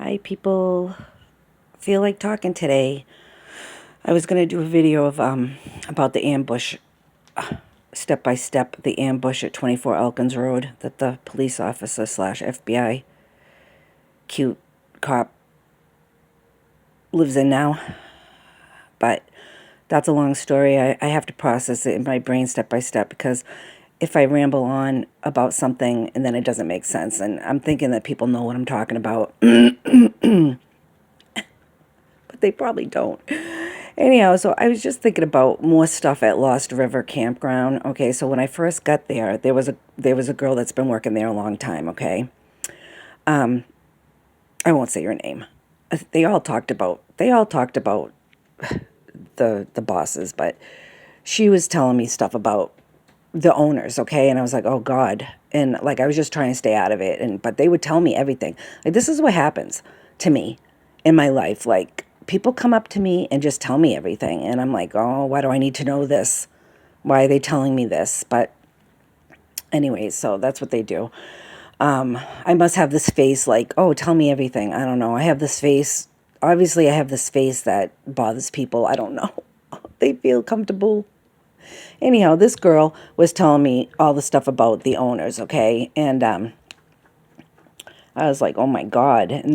Hi, people. Feel like talking today. I was gonna do a video of about the ambush, step by step, the ambush at 24 Elkins Road that the police officer slash FBI cute cop lives in now. But that's a long story. I have to process it in my brain step by step because if I ramble on about something and then it doesn't make sense, and I'm thinking that people know what I'm talking about, but they probably don't. Anyhow, so I was just thinking about more stuff at Lost River Campground. Okay, so when I first got there, there was a girl that's been working there a long time. Okay, I won't say her name. They all talked about the bosses, but she was telling me stuff about the owners. Okay, and I was like, oh God, and like I was just trying to stay out of it, and but they would tell me everything. Like this is what happens to me in my life. Like people come up to me and just tell me everything, and I'm like, oh, why do I need to know this? Why are they telling me this? But anyways, so that's what they do. I must have this face like, oh, tell me everything. I don't know. I have this face. Obviously, I have this face that bothers people. I don't know. They feel comfortable. Anyhow, this girl was telling me all the stuff about the owners, okay? And I was like, oh my God. And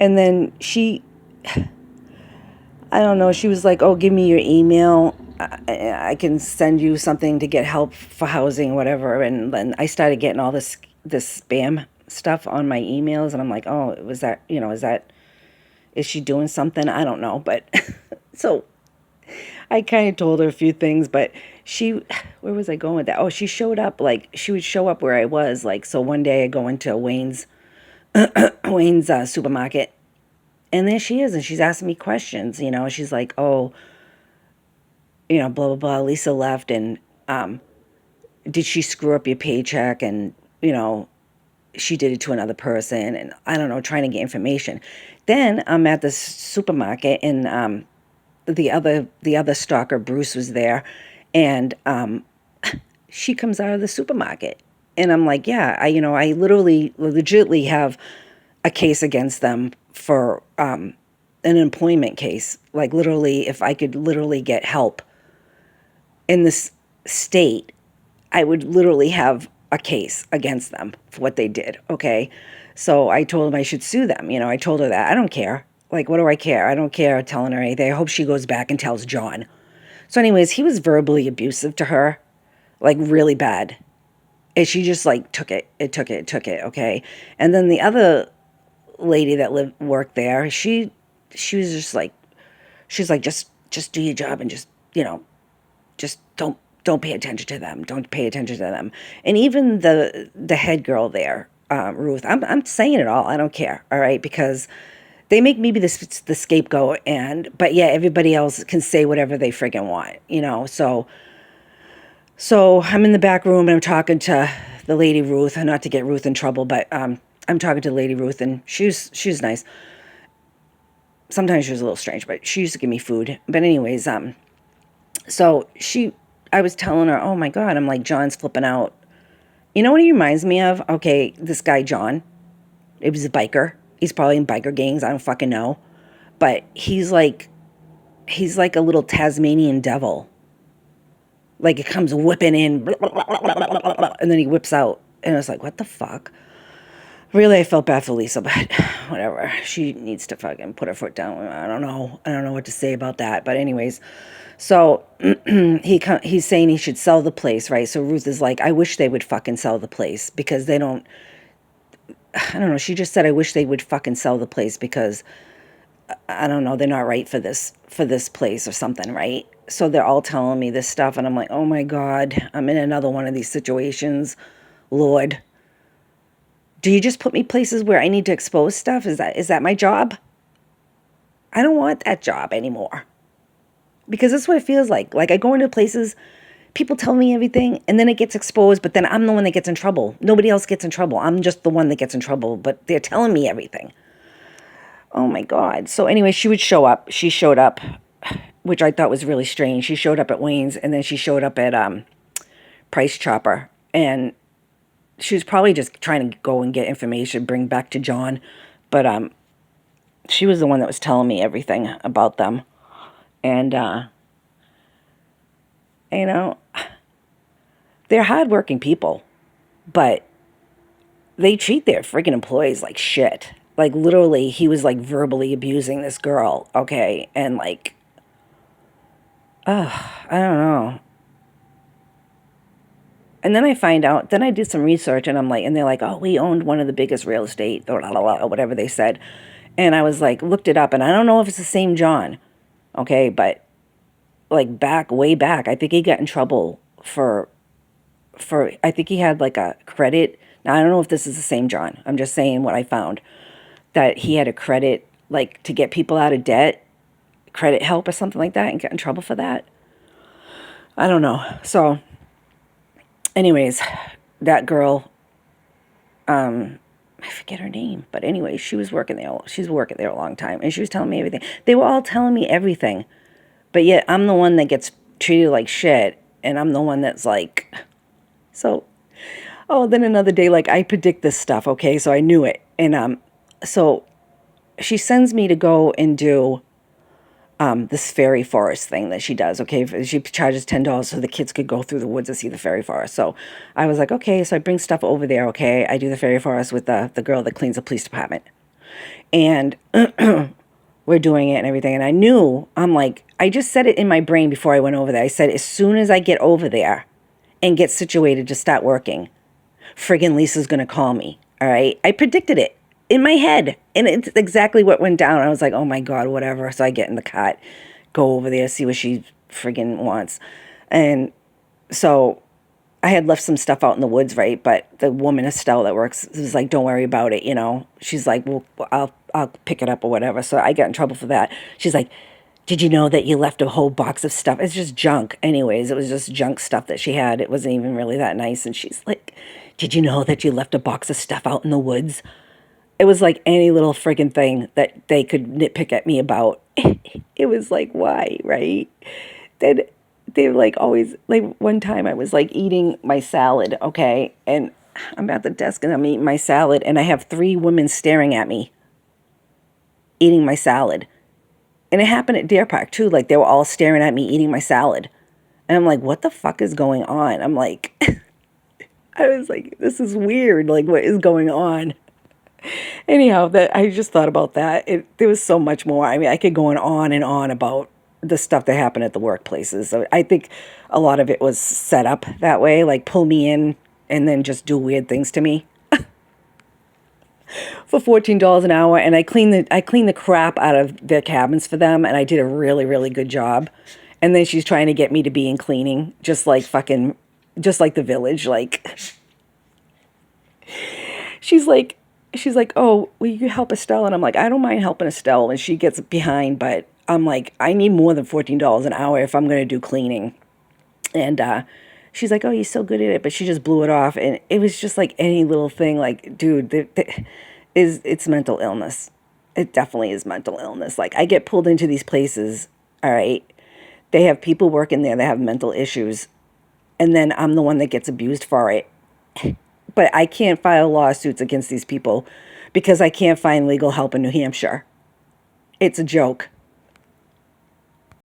then she, I don't know, she was like, oh, give me your email. I can send you something to get help for housing, whatever. And then I started getting all this spam stuff on my emails, and I'm like, oh, was that, is she doing something? I don't know, but so I kind of told her a few things, but she, where was I going with that? Oh, she showed up, like she would show up where I was, like so. One day I go into Wayne's supermarket, and there she is, and she's asking me questions. She's like, oh, blah blah blah. Lisa left, and did she screw up your paycheck? And she did it to another person, and I don't know, trying to get information. Then I'm at the supermarket, and the other stalker, Bruce, was there, and she comes out of the supermarket, and I'm like, yeah, I literally, legitimately have a case against them for an employment case. Like literally, if I could literally get help in this state, I would literally have a case against them for what they did. Okay. So I told him I should sue them. I told her that. I don't care. Like, what do I care? I don't care telling her anything. I hope she goes back and tells John. So, anyways, he was verbally abusive to her, like really bad. And she just like took it. It took it. Okay. And then the other lady that worked there, she was just like, she's like, just do your job and just don't pay attention to them. Don't pay attention to them. And even the head girl there, Ruth. I'm saying it all. I don't care. All right, because they make me be the scapegoat, but yeah, everybody else can say whatever they friggin' want. So I'm in the back room and I'm talking to the lady Ruth, not to get Ruth in trouble, but I'm talking to Lady Ruth, and she's nice. Sometimes she was a little strange, but she used to give me food. But anyways, so I was telling her, oh my God, I'm like, John's flipping out. You know what he reminds me of? Okay, this guy, John, it was a biker. He's probably in biker gangs. I don't fucking know. But he's like a little Tasmanian devil. Like it comes whipping in, and then he whips out. And I was like, what the fuck? Really, I felt bad for Lisa, but whatever. She needs to fucking put her foot down. I don't know. I don't know what to say about that. But anyways, so he's saying he should sell the place, right? So Ruth is like, I wish they would fucking sell the place because they don't. I don't know. She just said, I wish they would fucking sell the place because I don't know. They're not right for this place or something, right? So they're all telling me this stuff, and I'm like, oh my God, I'm in another one of these situations. Lord, do you just put me places where I need to expose stuff? Is that my job? I don't want that job anymore. Because that's what it feels like. Like I go into places, people tell me everything, and then it gets exposed, but then I'm the one that gets in trouble. Nobody else gets in trouble. I'm just the one that gets in trouble, but they're telling me everything. Oh my God. So anyway, she would show up. She showed up, which I thought was really strange. She showed up at Wayne's, and then she showed up at Price Chopper. And she was probably just trying to go and get information, bring back to John. But she was the one that was telling me everything about them. And, you know, they're hardworking people, but they treat their freaking employees like shit. Like, literally, he was like verbally abusing this girl, okay? And like, I don't know. And then I find out, then I did some research and I'm like, and they're like, oh, we owned one of the biggest real estate, or whatever they said. And I was like, looked it up, and I don't know if it's the same John, okay? But like way back, I think he got in trouble I think he had like a credit. Now, I don't know if this is the same John. I'm just saying what I found, that he had a credit, like to get people out of debt, credit help or something like that, and got in trouble for that. I don't know. So, anyways, that girl, I forget her name, but anyway, she was working there. She's working there a long time, and she was telling me everything. They were all telling me everything, but yet I'm the one that gets treated like shit, and I'm the one that's like, so. Oh, then another day, like I predict this stuff, okay? So I knew it, and so she sends me to go and do this fairy forest thing that she does, okay? She charges $10 so the kids could go through the woods and see the fairy forest. So I was like, okay, so I bring stuff over there, okay? I do the fairy forest with the girl that cleans the police department. And we're doing it and everything. And I knew, I'm like, I just said it in my brain before I went over there. I said, as soon as I get over there and get situated to start working, friggin' Lisa's going to call me, all right? I predicted it in my head, and it's exactly what went down. I was like, oh my God, whatever. So I get in the cart, go over there, see what she friggin' wants. And so I had left some stuff out in the woods, right? But the woman, Estelle, that works, was like, don't worry about it, you know? She's like, well, I'll pick it up or whatever. So I got in trouble for that. She's like, did you know that you left a whole box of stuff? It's just junk. Anyways, it was just junk stuff that she had. It wasn't even really that nice. And she's like, did you know that you left a box of stuff out in the woods? It was like any little friggin' thing that they could nitpick at me about. It was like, why, right? Then they were like always, like one time I was like eating my salad, okay? And I'm at the desk and I'm eating my salad and I have 3 women staring at me eating my salad. And it happened at Deer Park too. Like they were all staring at me eating my salad. And I'm like, what the fuck is going on? I'm like, I was like, this is weird. Like, what is going on? Anyhow, that I just thought about that. There was so much more. I mean, I could go on and on about the stuff that happened at the workplaces. So I think a lot of it was set up that way, like pull me in and then just do weird things to me for $14 an hour. And I cleaned the crap out of their cabins for them, and I did a really, really good job. And then she's trying to get me to be in cleaning, just like the village. Like she's like, oh, will you help Estelle? And I'm like, I don't mind helping Estelle. And she gets behind, but I'm like, I need more than $14 an hour if I'm going to do cleaning. And she's like, oh, you're so good at it. But she just blew it off. And it was just like any little thing. Like, dude, it's mental illness. It definitely is mental illness. Like, I get pulled into these places, all right? They have people working there that have mental issues. And then I'm the one that gets abused for it. But I can't file lawsuits against these people because I can't find legal help in New Hampshire. It's a joke.